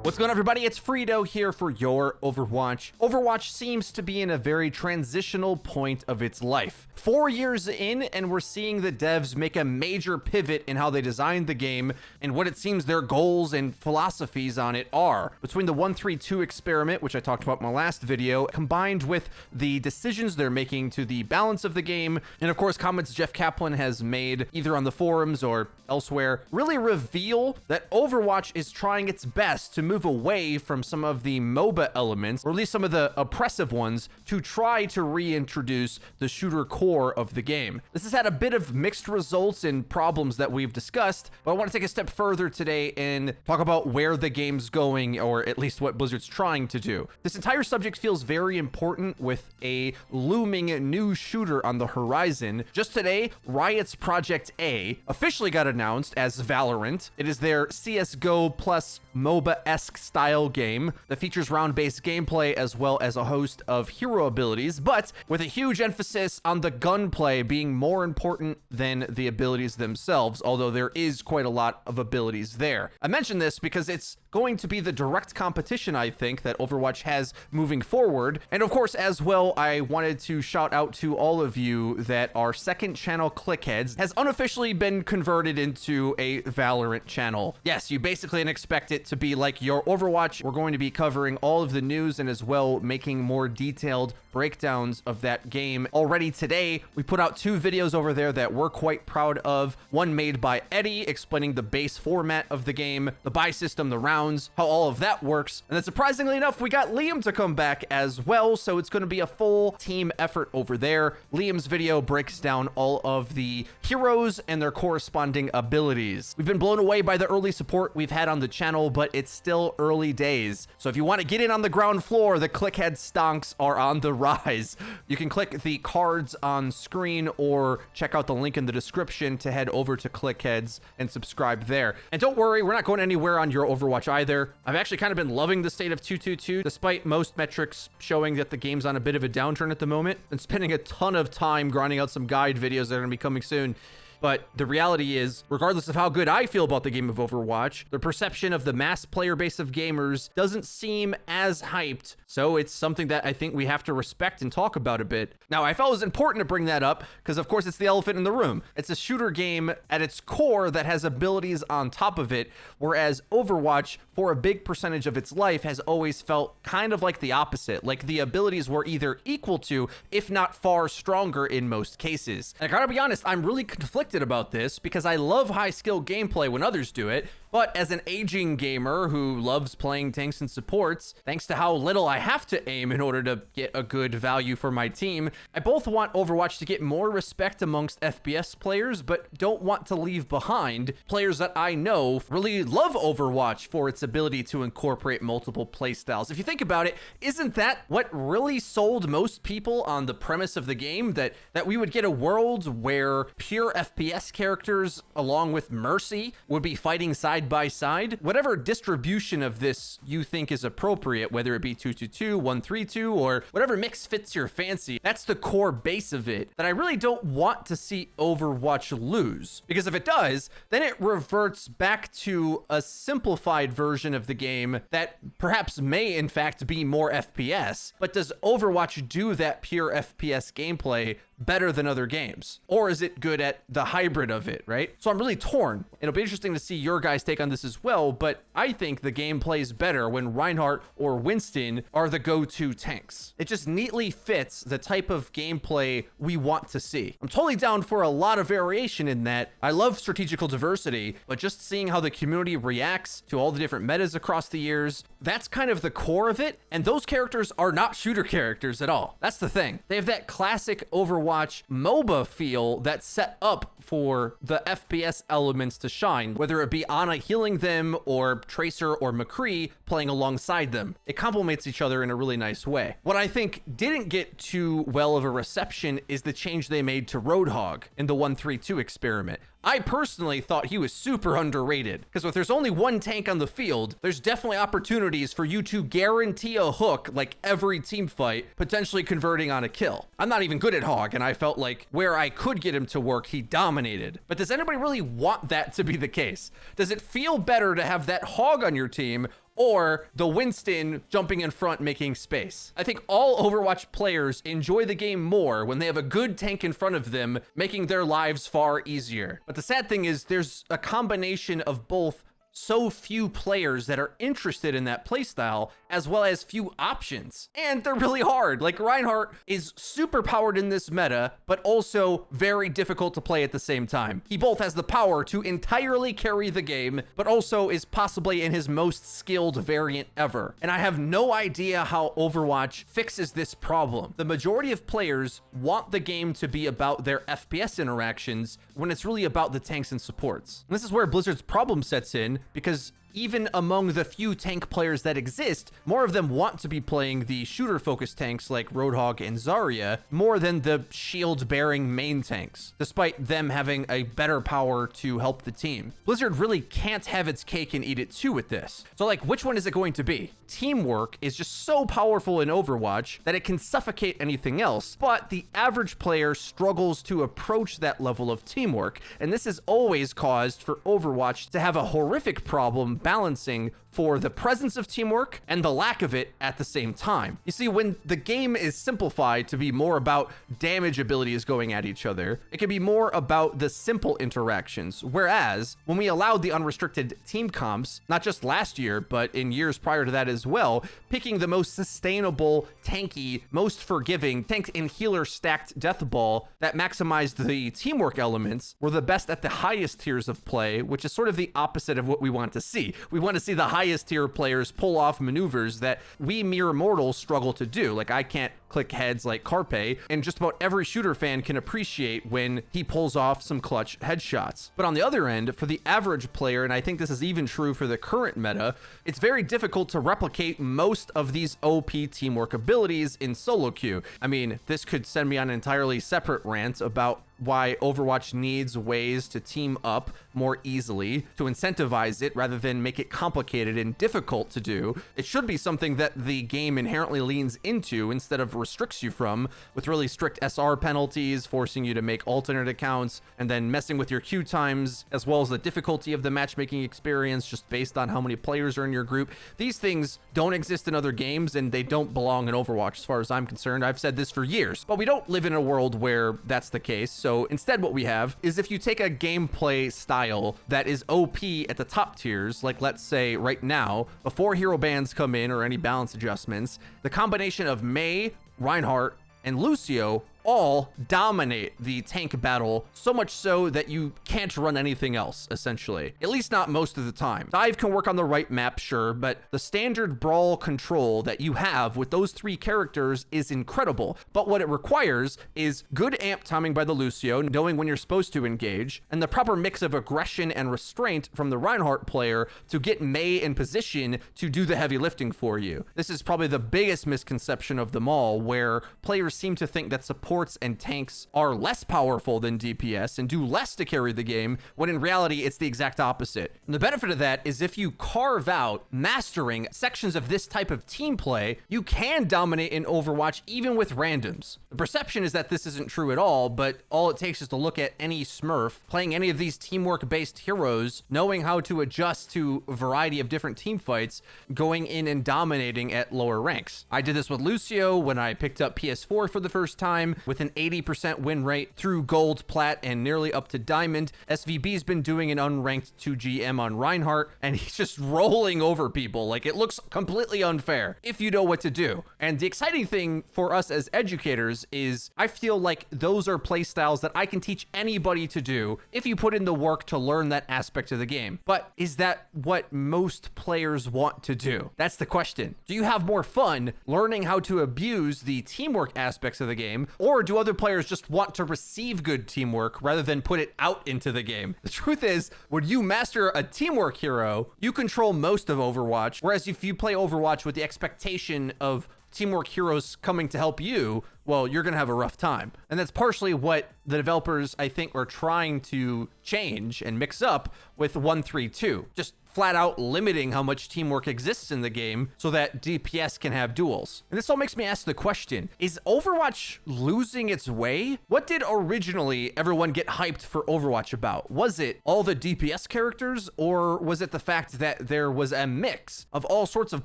What's going on, everybody? It's Frito here for your Overwatch. Overwatch seems to be in a very transitional point of its life. 4 years in, and we're seeing the devs make a major pivot in how they designed the game and what it seems their goals and philosophies on it are. Between the 1-3-2 experiment, which I talked about in my last video, combined with the decisions they're making to the balance of the game, and of course comments Jeff Kaplan has made either on the forums or elsewhere, really reveal that Overwatch is trying its best to move away from some of the MOBA elements, or at least some of the oppressive ones, to try to reintroduce the shooter core of the game. This has had a bit of mixed results and problems that we've discussed, but I want to take a step further today and talk about where the game's going, or at least what Blizzard's trying to do. This entire subject feels very important with a looming new shooter on the horizon. Just today, Riot's Project A officially got announced as Valorant. It is their CSGO plus MOBA-esque style game that features round-based gameplay as well as a host of hero abilities, but with a huge emphasis on the gunplay being more important than the abilities themselves, although there is quite a lot of abilities there. I mention this because it's going to be the direct competition, I think, that Overwatch has moving forward. And of course, as well, I wanted to shout out to all of you that our second channel, Clickheads, has unofficially been converted into a Valorant channel. Yes, you basically can expect it to be like your Overwatch. We're going to be covering all of the news and as well making more detailed breakdowns of that game. Already today, we put out 2 videos over there that we're quite proud of. One made by Eddie explaining the base format of the game, the buy system, the rounds, how all of that works. And then surprisingly enough, we got Liam to come back as well. So it's going to be a full team effort over there. Liam's video breaks down all of the heroes and their corresponding abilities. We've been blown away by the early support we've had on the channel, but it's still early days. So if you want to get in on the ground floor, the Clickhead stonks are on the rise. You can click the cards on screen or check out the link in the description to head over to Clickheads and subscribe there. And don't worry, we're not going anywhere on your Overwatch either. I've actually kind of been loving the state of 222, despite most metrics showing that the game's on a bit of a downturn at the moment, and spending a ton of time grinding out some guide videos that are going to be coming soon. But the reality is, regardless of how good I feel about the game of Overwatch, the perception of the mass player base of gamers doesn't seem as hyped. So it's something that I think we have to respect and talk about a bit. Now, I felt it was important to bring that up because, of course, it's the elephant in the room. It's a shooter game at its core that has abilities on top of it, whereas Overwatch, for a big percentage of its life, has always felt kind of like the opposite. Like the abilities were either equal to, if not far stronger in most cases. And I gotta be honest, I'm really conflicted about this because I love high skill gameplay when others do it, but as an aging gamer who loves playing tanks and supports, thanks to how little I have to aim in order to get a good value for my team, I both want Overwatch to get more respect amongst FPS players, but don't want to leave behind players that I know really love Overwatch for its ability to incorporate multiple playstyles. If you think about it, isn't that what really sold most people on the premise of the game? That we would get a world where pure FPS characters along with Mercy would be fighting side by side? Whatever distribution of this you think is appropriate, whether it be 2-2-2, 1-3-2, or whatever mix fits your fancy, that's the core base of it that I really don't want to see Overwatch lose. Because if it does, then it reverts back to a simplified version of the game that perhaps may in fact be more FPS. But does Overwatch do that pure FPS gameplay better than other games? Or is it good at the hybrid of it, right? So I'm really torn. It'll be interesting to see your guys' take on this as well, but I think the game plays better when Reinhardt or Winston are the go-to tanks. It just neatly fits the type of gameplay we want to see. I'm totally down for a lot of variation in that. I love strategical diversity, but just seeing how the community reacts to all the different metas across the years, that's kind of the core of it, and those characters are not shooter characters at all. That's the thing. They have that classic Overwatch MOBA feel that's set up for the FPS elements to shine, whether it be Ana healing them or Tracer or McCree playing alongside them. It complements each other in a really nice way. What I think didn't get too well of a reception is the change they made to Roadhog in the 1-3-2 experiment. I personally thought he was super underrated because if there's only one tank on the field, there's definitely opportunities for you to guarantee a hook like every team fight, potentially converting on a kill. I'm not even good at Hog, and I felt like where I could get him to work, he dominated. But does anybody really want that to be the case? Does it feel better to have that Hog on your team or the Winston jumping in front making space. I think all Overwatch players enjoy the game more when they have a good tank in front of them, making their lives far easier. But the sad thing is there's a combination of both so few players that are interested in that playstyle, as well as few options. And they're really hard. Like, Reinhardt is super powered in this meta, but also very difficult to play at the same time. He both has the power to entirely carry the game, but also is possibly in his most skilled variant ever. And I have no idea how Overwatch fixes this problem. The majority of players want the game to be about their FPS interactions when it's really about the tanks and supports. And this is where Blizzard's problem sets in, because even among the few tank players that exist, more of them want to be playing the shooter-focused tanks like Roadhog and Zarya more than the shield-bearing main tanks, despite them having a better power to help the team. Blizzard really can't have its cake and eat it too with this. So, like, which one is it going to be? Teamwork is just so powerful in Overwatch that it can suffocate anything else, but the average player struggles to approach that level of teamwork, and this has always caused for Overwatch to have a horrific problem balancing for the presence of teamwork and the lack of it at the same time. You see, when the game is simplified to be more about damage abilities going at each other, it can be more about the simple interactions. Whereas when we allowed the unrestricted team comps, not just last year, but in years prior to that as well, picking the most sustainable, tanky, most forgiving tank and healer stacked death ball that maximized the teamwork elements were the best at the highest tiers of play, which is sort of the opposite of what we want to see. We want to see the highest tier players pull off maneuvers that we mere mortals struggle to do. Like, I can't click heads like Carpe, and just about every shooter fan can appreciate when he pulls off some clutch headshots. But on the other end, for the average player, and I think this is even true for the current meta, it's very difficult to replicate most of these OP teamwork abilities in solo queue. I mean, this could send me on an entirely separate rant about why Overwatch needs ways to team up more easily, to incentivize it rather than make it complicated and difficult to do. It should be something that the game inherently leans into instead of restricts you from, with really strict SR penalties, forcing you to make alternate accounts, and then messing with your queue times, as well as the difficulty of the matchmaking experience just based on how many players are in your group. These things don't exist in other games, and they don't belong in Overwatch as far as I'm concerned. I've said this for years, but we don't live in a world where that's the case. So instead what we have is, if you take a gameplay style that is OP at the top tiers, like let's say right now, before hero bans come in or any balance adjustments, the combination of Mei, Reinhardt, and Lucio all dominate the tank battle, so much so that you can't run anything else, essentially. At least not most of the time. Dive can work on the right map, sure, but the standard brawl control that you have with those three characters is incredible. But what it requires is good amp timing by the Lucio, knowing when you're supposed to engage, and the proper mix of aggression and restraint from the Reinhardt player to get Mei in position to do the heavy lifting for you. This is probably the biggest misconception of them all, where players seem to think that support and tanks are less powerful than DPS and do less to carry the game, when in reality it's the exact opposite. And the benefit of that is, if you carve out mastering sections of this type of team play, you can dominate in Overwatch even with randoms. The perception is that this isn't true at all, but all it takes is to look at any Smurf playing any of these teamwork based heroes, knowing how to adjust to a variety of different team fights, going in and dominating at lower ranks. I did this with Lucio when I picked up PS4 for the first time, with an 80% win rate through gold, plat, and nearly up to diamond. SVB's been doing an unranked 2GM on Reinhardt, and he's just rolling over people. Like, it looks completely unfair if you know what to do. And the exciting thing for us as educators is, I feel like those are play styles that I can teach anybody to do if you put in the work to learn that aspect of the game. But is that what most players want to do? That's the question. Do you have more fun learning how to abuse the teamwork aspects of the game, or do other players just want to receive good teamwork rather than put it out into the game? The truth is, when you master a teamwork hero, you control most of Overwatch, whereas if you play Overwatch with the expectation of teamwork heroes coming to help you, well, you're going to have a rough time. And that's partially what the developers, I think, are trying to change and mix up with 132. Just flat out limiting how much teamwork exists in the game so that DPS can have duels. And this all makes me ask the question, is Overwatch losing its way? What did originally everyone get hyped for Overwatch about? Was it all the DPS characters, or was it the fact that there was a mix of all sorts of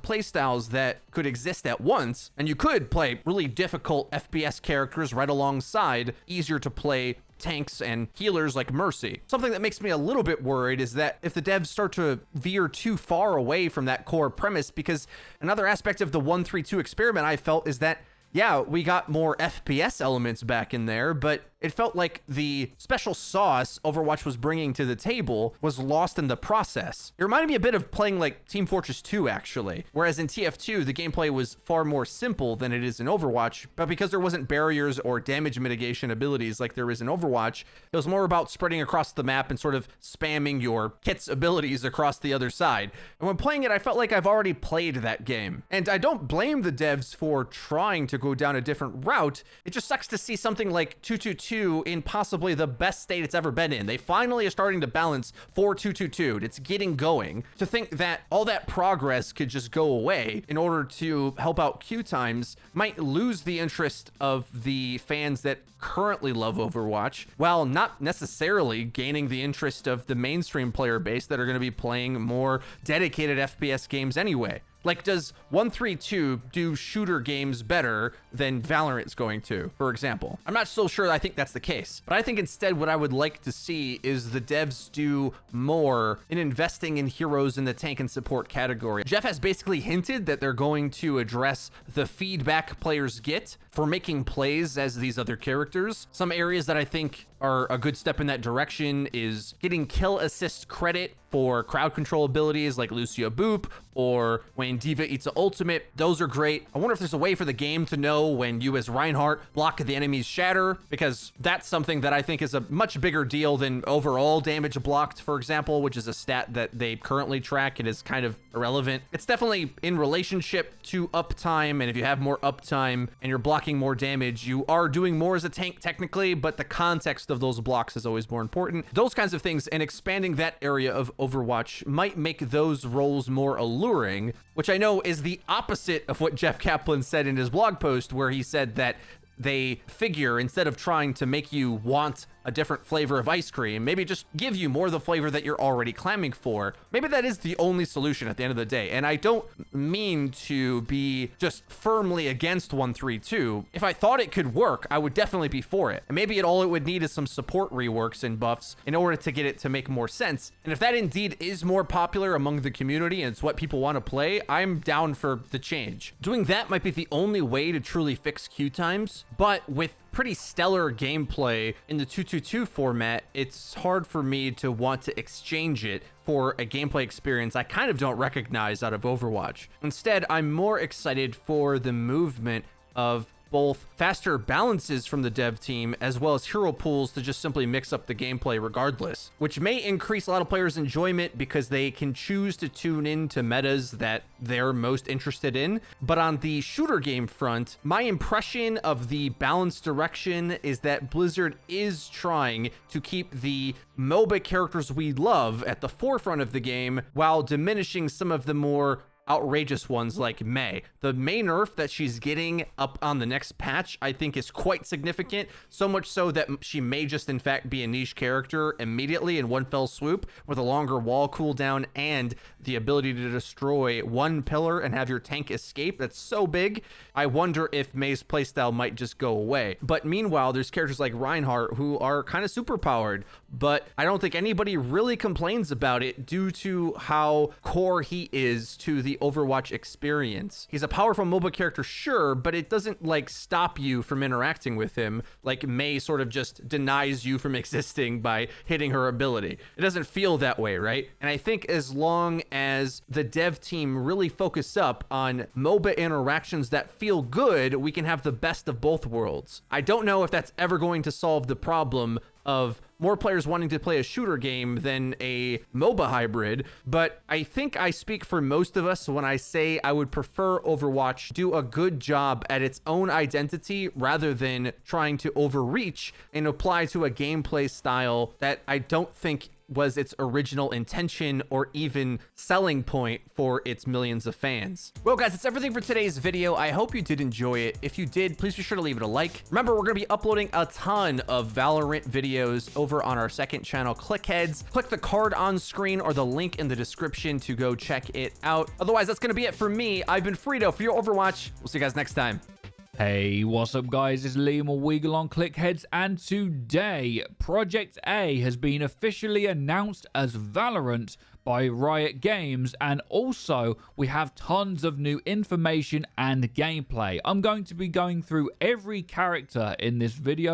playstyles that could exist at once, and you could play really difficult FPS characters right alongside easier to play tanks and healers like Mercy? Something that makes me a little bit worried is that if the devs start to veer too far away from that core premise, because another aspect of the 132 experiment I felt is that, yeah, we got more FPS elements back in there, but it felt like the special sauce Overwatch was bringing to the table was lost in the process. It reminded me a bit of playing like Team Fortress 2, actually, whereas in TF2, the gameplay was far more simple than it is in Overwatch, but because there wasn't barriers or damage mitigation abilities like there is in Overwatch, it was more about spreading across the map and sort of spamming your kit's abilities across the other side. And when playing it, I felt like I've already played that game. And I don't blame the devs for trying to go down a different route. It just sucks to see something like 222 in possibly the best state it's ever been in. They finally are starting to balance for 222. It's getting going. To think that all that progress could just go away in order to help out queue times might lose the interest of the fans that currently love Overwatch, while not necessarily gaining the interest of the mainstream player base that are going to be playing more dedicated FPS games anyway. Like, does 132 do shooter games better than Valorant's going to, for example? I'm not so sure I think that's the case, but I think instead what I would like to see is the devs do more in investing in heroes in the tank and support category. Jeff has basically hinted that they're going to address the feedback players get for making plays as these other characters. Some areas that I think are a good step in that direction is getting kill assist credit for crowd control abilities like Lucio Boop, or when D.Va eats an ultimate. Those are great. I wonder if there's a way for the game to know when you as Reinhardt block the enemy's shatter, because that's something that I think is a much bigger deal than overall damage blocked, for example, which is a stat that they currently track and is kind of irrelevant. It's definitely in relationship to uptime, and if you have more uptime and you're blocking more damage, you are doing more as a tank technically, but the context of those blocks is always more important. Those kinds of things, and expanding that area of Overwatch might make those roles more alluring, which I know is the opposite of what Jeff Kaplan said in his blog post, where he said that they figure, instead of trying to make you want a different flavor of ice cream, maybe just give you more of the flavor that you're already clamming for. Maybe that is the only solution at the end of the day. And I don't mean to be just firmly against 132. If I thought it could work, I would definitely be for it. And maybe all it would need is some support reworks and buffs in order to get it to make more sense. And if that indeed is more popular among the community and it's what people want to play, I'm down for the change. Doing that might be the only way to truly fix queue times, but with pretty stellar gameplay in the 222 format, it's hard for me to want to exchange it for a gameplay experience I kind of don't recognize out of Overwatch. Instead, I'm more excited for the movement of both faster balances from the dev team as well as hero pools to just simply mix up the gameplay regardless, which may increase a lot of players' enjoyment because they can choose to tune in to metas that they're most interested in. But on the shooter game front, my impression of the balanced direction is that Blizzard is trying to keep the MOBA characters we love at the forefront of the game while diminishing some of the more outrageous ones like Mei. The Mei nerf that she's getting up on the next patch, I think, is quite significant, so much so that she may just in fact be a niche character immediately in one fell swoop with a longer wall cooldown and the ability to destroy one pillar and have your tank escape. That's so big. I wonder if Mei's playstyle might just go away. But meanwhile, there's characters like Reinhardt who are kind of super powered, but I don't think anybody really complains about it due to how core he is to the Overwatch experience. He's a powerful MOBA character, sure, but it doesn't like stop you from interacting with him like Mei sort of just denies you from existing by hitting her ability. It doesn't feel that way, right? And I think as long as the dev team really focus up on MOBA interactions that feel good, we can have the best of both worlds. I don't know if that's ever going to solve the problem of more players wanting to play a shooter game than a MOBA hybrid, but I think I speak for most of us when I say I would prefer Overwatch do a good job at its own identity rather than trying to overreach and apply to a gameplay style that I don't think was its original intention or even selling point for its millions of fans. Well, guys, that's everything for today's video. I hope you did enjoy it. If you did, please be sure to leave it a like. Remember, we're going to be uploading a ton of Valorant videos over on our second channel, Clickheads. Click the card on screen or the link in the description to go check it out. Otherwise, that's going to be it for me. I've been Frito for your Overwatch. We'll see you guys next time. Hey, what's up guys, it's Liam or Weagle on Clickheads, and today Project A has been officially announced as Valorant by Riot Games, and also we have tons of new information and gameplay. I'm going to be going through every character in this video,